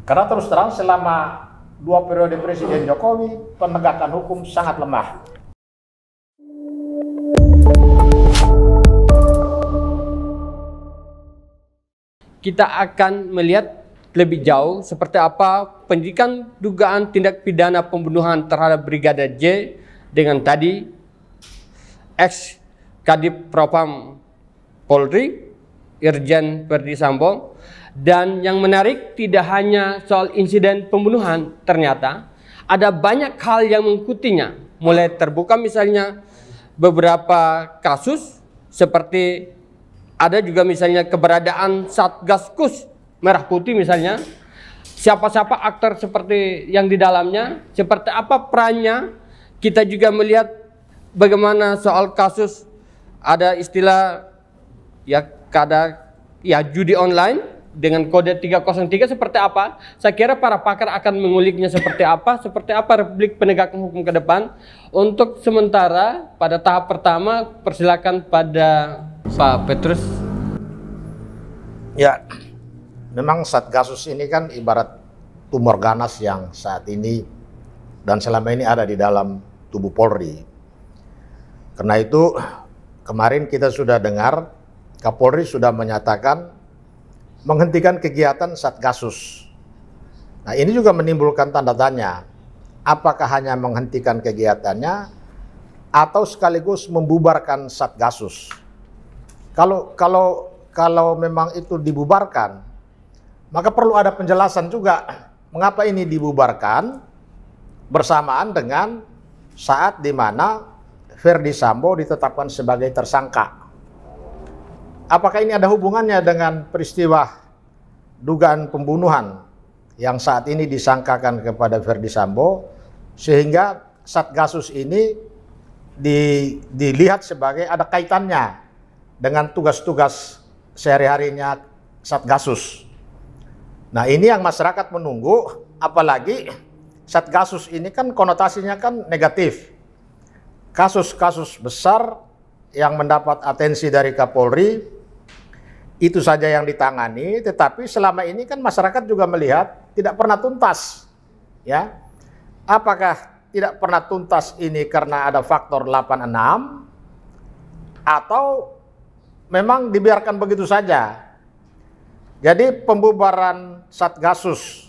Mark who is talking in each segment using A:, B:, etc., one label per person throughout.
A: Karena terus terang selama 2 periode Presiden Jokowi, penegakan hukum sangat lemah.
B: Kita akan melihat lebih jauh seperti apa penyidikan dugaan tindak pidana pembunuhan terhadap Brigadir J dengan tadi ex Kadif Propam Polri Irjen Verdi Sambo. Dan yang menarik tidak hanya soal insiden pembunuhan, ternyata ada banyak hal yang mengikutinya. Mulai terbuka misalnya beberapa kasus seperti ada juga misalnya keberadaan Satgaskus Merah Putih misalnya. Siapa-siapa aktor seperti yang di dalamnya, seperti apa perannya. Kita juga melihat bagaimana soal kasus ada istilah judi online dengan kode 303 seperti apa. Saya kira para pakar akan menguliknya seperti apa Republik Penegakan Hukum ke depan. Untuk sementara pada tahap pertama persilakan pada Pak Petrus.
A: Ya, memang Satgasus ini kan ibarat tumor ganas yang saat ini dan selama ini ada di dalam tubuh Polri. Karena itu kemarin kita sudah dengar Kapolri sudah menyatakan menghentikan kegiatan Satgasus. Nah, ini juga menimbulkan tanda tanya. Apakah hanya menghentikan kegiatannya atau sekaligus membubarkan Satgasus? Kalau memang itu dibubarkan, maka perlu ada penjelasan juga mengapa ini dibubarkan bersamaan dengan saat di mana Verdi Sambo ditetapkan sebagai tersangka. Apakah ini ada hubungannya dengan peristiwa dugaan pembunuhan yang saat ini disangkakan kepada Verdi Sambo, sehingga Satgasus ini dilihat sebagai ada kaitannya dengan tugas-tugas sehari-harinya Satgasus. Nah, ini yang masyarakat menunggu, apalagi Satgasus ini kan konotasinya kan negatif. Kasus-kasus besar yang mendapat atensi dari Kapolri itu saja yang ditangani, tetapi selama ini kan masyarakat juga melihat tidak pernah tuntas. Ya, apakah tidak pernah tuntas ini karena ada faktor 86 atau memang dibiarkan begitu saja? Jadi pembubaran Satgasus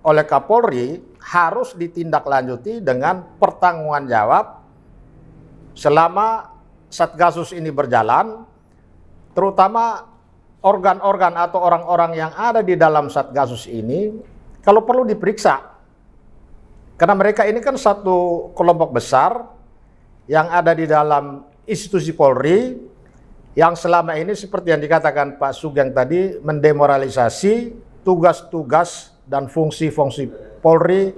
A: oleh Kapolri harus ditindaklanjuti dengan pertanggungan jawab selama Satgasus ini berjalan, terutama organ-organ atau orang-orang yang ada di dalam Satgasus ini kalau perlu diperiksa. Karena mereka ini kan satu kelompok besar yang ada di dalam institusi Polri yang selama ini seperti yang dikatakan Pak Sugeng tadi mendemoralisasi tugas-tugas dan fungsi-fungsi Polri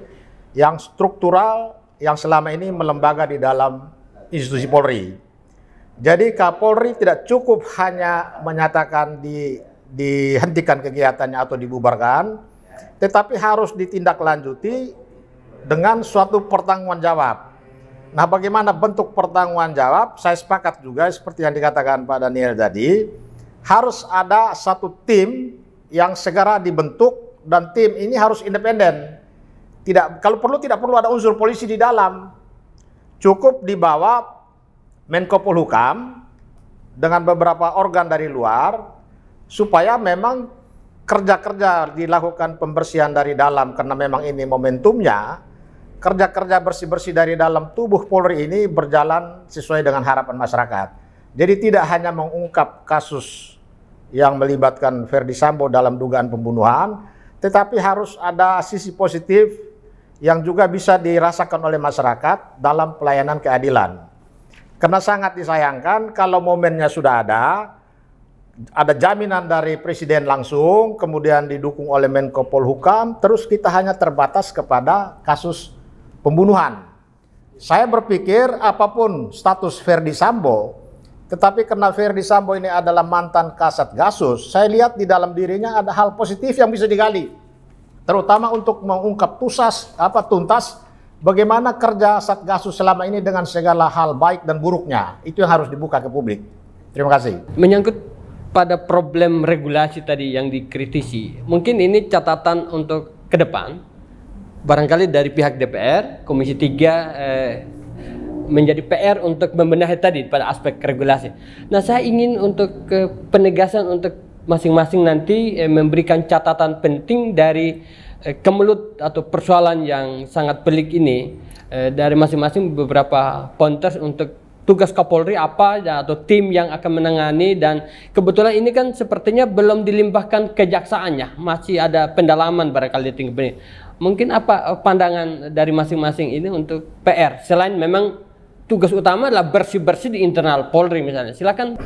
A: yang struktural yang selama ini melembaga di dalam institusi Polri. Jadi Kapolri tidak cukup hanya menyatakan dihentikan kegiatannya atau dibubarkan, tetapi harus ditindaklanjuti dengan suatu pertanggungan jawab. Nah, bagaimana bentuk pertanggungan jawab? Saya sepakat juga seperti yang dikatakan Pak Daniel tadi, harus ada satu tim yang segera dibentuk dan tim ini harus independen. Kalau perlu tidak perlu ada unsur polisi di dalam. Cukup dibawa Menko Polhukam dengan beberapa organ dari luar supaya memang kerja-kerja dilakukan pembersihan dari dalam, karena memang ini momentumnya. Kerja-kerja bersih-bersih dari dalam tubuh Polri ini berjalan sesuai dengan harapan masyarakat. Jadi tidak hanya mengungkap kasus yang melibatkan Verdi Sambo dalam dugaan pembunuhan, tetapi harus ada sisi positif yang juga bisa dirasakan oleh masyarakat dalam pelayanan keadilan. Karena sangat disayangkan kalau momennya sudah ada jaminan dari Presiden langsung, kemudian didukung oleh Menko Polhukam, terus kita hanya terbatas kepada kasus pembunuhan. Saya berpikir apapun status Verdi Sambo, tetapi karena Verdi Sambo ini adalah mantan Kasatgasus, saya lihat di dalam dirinya ada hal positif yang bisa digali. Terutama untuk mengungkap tuntas bagaimana kerja Satgasus selama ini dengan segala hal baik dan buruknya. Itu yang harus dibuka ke publik. Terima kasih.
B: Menyangkut pada problem regulasi tadi yang dikritisi, mungkin ini catatan untuk ke depan, barangkali dari pihak DPR, Komisi 3 menjadi PR untuk membenahi tadi pada aspek regulasi. Nah, saya ingin untuk penegasan untuk masing-masing nanti memberikan catatan penting dari kemelut atau persoalan yang sangat pelik ini dari masing-masing beberapa pointers untuk tugas Kapolri apa ya, atau tim yang akan menangani, dan kebetulan ini kan sepertinya belum dilimpahkan kejaksaannya, masih ada pendalaman barangkali tinggi. Mungkin apa pandangan dari masing-masing ini untuk PR selain memang tugas utama adalah bersih-bersih di internal Polri misalnya. Silakan.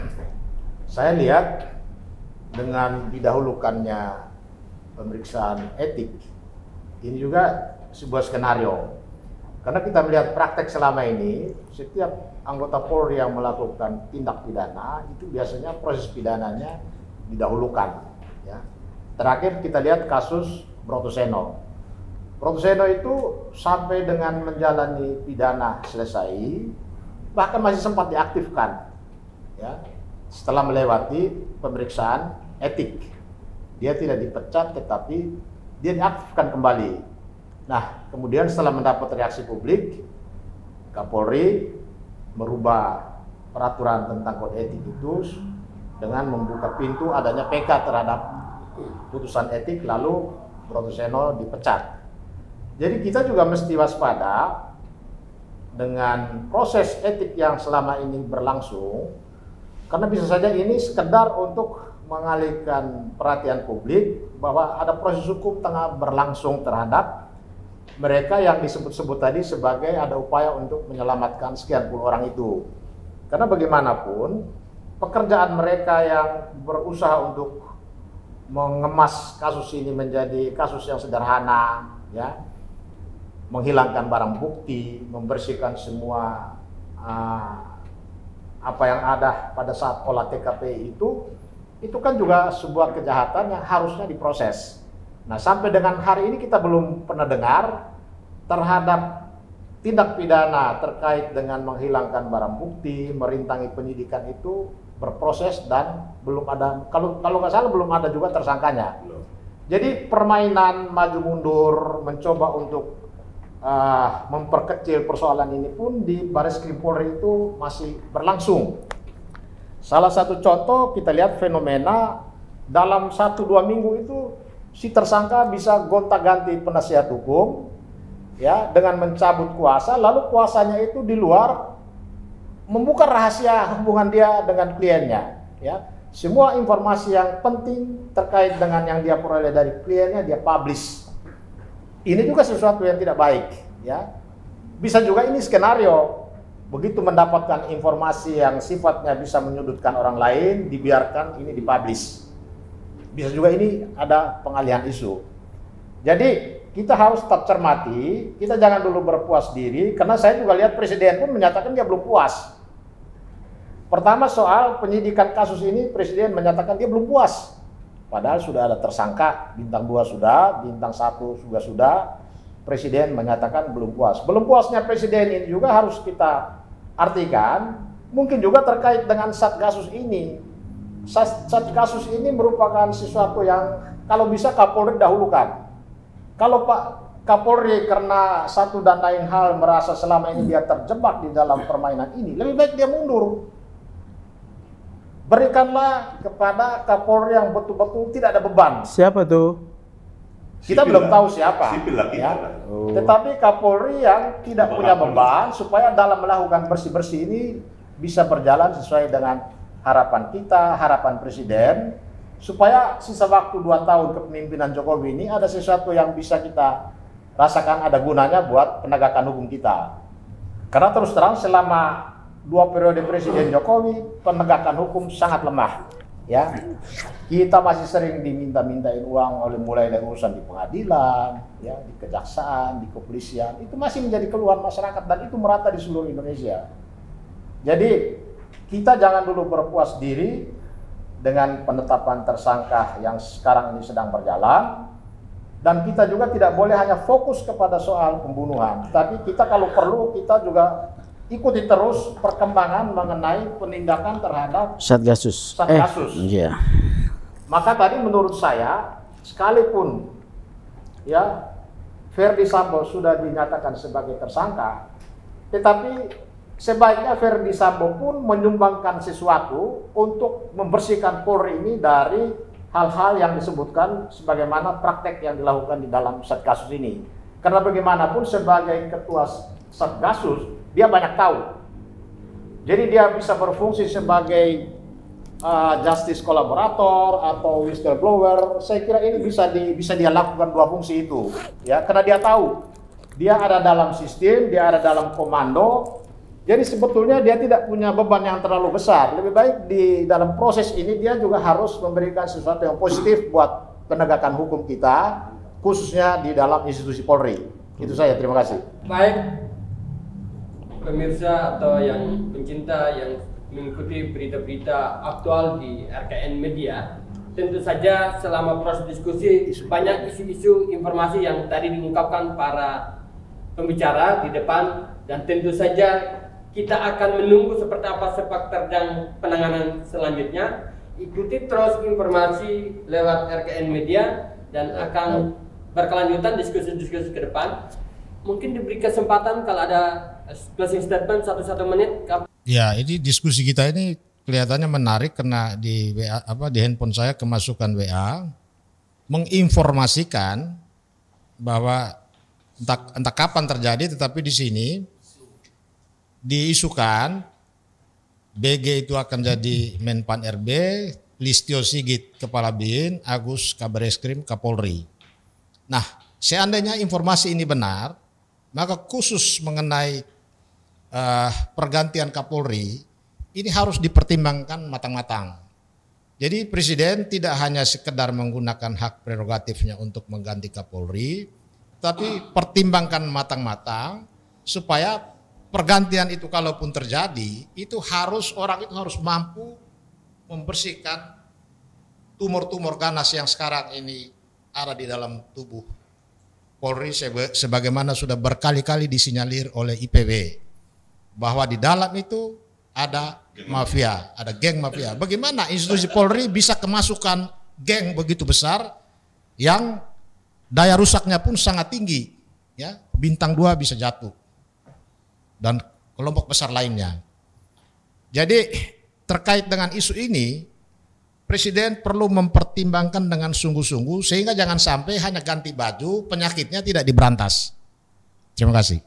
A: Saya lihat dengan didahulukannya pemeriksaan etik, ini juga sebuah skenario. Karena kita melihat praktek selama ini, setiap anggota Polri yang melakukan tindak pidana, itu biasanya proses pidananya didahulukan. Ya. Terakhir kita lihat kasus Brotoseno. Brotoseno itu sampai dengan menjalani pidana selesai, bahkan masih sempat diaktifkan, ya, setelah melewati pemeriksaan etik. Dia tidak dipecat, tetapi dia diaktifkan kembali. Nah, kemudian setelah mendapat reaksi publik, Kapolri merubah peraturan tentang kode etik itu dengan membuka pintu adanya PK terhadap putusan etik, lalu Brotoseno dipecat. Jadi kita juga mesti waspada dengan proses etik yang selama ini berlangsung, karena bisa saja ini sekedar untuk mengalihkan perhatian publik bahwa ada proses hukum tengah berlangsung terhadap mereka yang disebut-sebut tadi sebagai ada upaya untuk menyelamatkan sekian puluh orang itu. Karena bagaimanapun pekerjaan mereka yang berusaha untuk mengemas kasus ini menjadi kasus yang sederhana, ya, menghilangkan barang bukti, membersihkan semua apa yang ada pada saat olah TKP itu kan juga sebuah kejahatan yang harusnya diproses. Nah, sampai dengan hari ini kita belum pernah dengar terhadap tindak pidana terkait dengan menghilangkan barang bukti, merintangi penyidikan itu berproses dan belum ada, kalau nggak salah belum ada juga tersangkanya. Jadi permainan maju mundur mencoba untuk memperkecil persoalan ini pun di Bareskrim Polri itu masih berlangsung. Salah satu contoh kita lihat fenomena dalam 1-2 minggu itu si tersangka bisa gonta-ganti penasihat hukum, ya, dengan mencabut kuasa, lalu kuasanya itu di luar membuka rahasia hubungan dia dengan kliennya, ya. Semua informasi yang penting terkait dengan yang dia peroleh dari kliennya dia publish. Ini juga sesuatu yang tidak baik, ya. Bisa juga ini skenario, begitu mendapatkan informasi yang sifatnya bisa menyudutkan orang lain, dibiarkan ini dipublish. Bisa juga ini ada pengalihan isu. Jadi kita harus tetap cermati, kita jangan dulu berpuas diri, karena saya juga lihat Presiden pun menyatakan dia belum puas. Pertama soal penyidikan kasus ini, Presiden menyatakan dia belum puas. Padahal sudah ada tersangka, bintang 2 sudah, bintang 1 juga sudah, Presiden menyatakan belum puas. Belum puasnya Presiden ini juga harus kita artikan, mungkin juga terkait dengan Satgasus ini. Satgasus ini merupakan sesuatu yang kalau bisa Kapolri dahulukan. Kalau Pak Kapolri karena satu dan lain hal merasa selama ini dia terjebak di dalam permainan ini, lebih baik dia mundur. Berikanlah kepada Kapolri yang betul-betul tidak ada beban.
C: Siapa tuh?
A: Kita belum tahu siapa.
D: Ya.
A: Tetapi Kapolri yang tidak punya beban supaya dalam melakukan bersih-bersih ini bisa berjalan sesuai dengan harapan kita, harapan Presiden, supaya sisa waktu 2 tahun kepemimpinan Jokowi ini ada sesuatu yang bisa kita rasakan ada gunanya buat penegakan hukum kita. Karena terus terang selama 2 periode Presiden Jokowi penegakan hukum sangat lemah, ya. Kita masih sering diminta-mintain uang oleh mulai dari urusan di pengadilan, ya, di kejaksaan, di kepolisian, itu masih menjadi keluhan masyarakat dan itu merata di seluruh Indonesia. Jadi kita jangan dulu berpuas diri dengan penetapan tersangka yang sekarang ini sedang berjalan, dan kita juga tidak boleh hanya fokus kepada soal pembunuhan, tapi kita kalau perlu kita juga ikuti terus perkembangan mengenai penindakan terhadap
C: Satgasus.
A: Satgasus.
C: Iya.
A: Maka tadi menurut saya, sekalipun ya Verdi Sambo sudah dinyatakan sebagai tersangka, tetapi sebaiknya Verdi Sambo pun menyumbangkan sesuatu untuk membersihkan Polri ini dari hal-hal yang disebutkan sebagaimana praktek yang dilakukan di dalam Satgasus ini. Karena bagaimanapun sebagai ketua Satgasus, dia banyak tahu. Jadi dia bisa berfungsi sebagai justice kolaborator atau whistleblower. Saya kira ini bisa dia lakukan dua fungsi itu, ya, karena dia tahu dia ada dalam sistem, dia ada dalam komando. Jadi sebetulnya dia tidak punya beban yang terlalu besar. Lebih baik di dalam proses ini dia juga harus memberikan sesuatu yang positif buat penegakan hukum kita, khususnya di dalam institusi Polri. Itu saja, terima kasih.
B: Baik, pemirsa atau yang pencinta yang mengikuti berita-berita aktual di RKN Media, tentu saja selama proses diskusi banyak isu-isu informasi yang tadi diungkapkan para pembicara di depan, dan tentu saja kita akan menunggu seperti apa sepak terjang penanganan selanjutnya. Ikuti terus informasi lewat RKN Media dan akan berkelanjutan diskusi-diskusi ke depan. Mungkin diberi kesempatan kalau ada closing statement 1 menit.
C: Ya, ini diskusi kita ini kelihatannya menarik karena di WA, di handphone saya kemasukan WA menginformasikan bahwa entah kapan terjadi, tetapi di sini diisukan BG itu akan jadi Menpan RB, Listio Sigit Kepala BIN, Agus Kabareskrim Kapolri. Nah, seandainya informasi ini benar, maka khusus mengenai pergantian Kapolri ini harus dipertimbangkan matang-matang. Jadi Presiden tidak hanya sekedar menggunakan hak prerogatifnya untuk mengganti Kapolri, tapi pertimbangkan matang-matang supaya pergantian itu kalaupun terjadi, itu orang itu harus mampu membersihkan tumor-tumor ganas yang sekarang ini ada di dalam tubuh Polri, sebagaimana sudah berkali-kali disinyalir oleh IPW bahwa di dalam itu ada mafia, ada geng mafia. Bagaimana institusi Polri bisa kemasukan geng begitu besar yang daya rusaknya pun sangat tinggi, ya, bintang 2 bisa jatuh dan kelompok besar lainnya. Jadi terkait dengan isu ini, Presiden perlu mempertimbangkan dengan sungguh-sungguh sehingga jangan sampai hanya ganti baju, penyakitnya tidak diberantas. Terima kasih.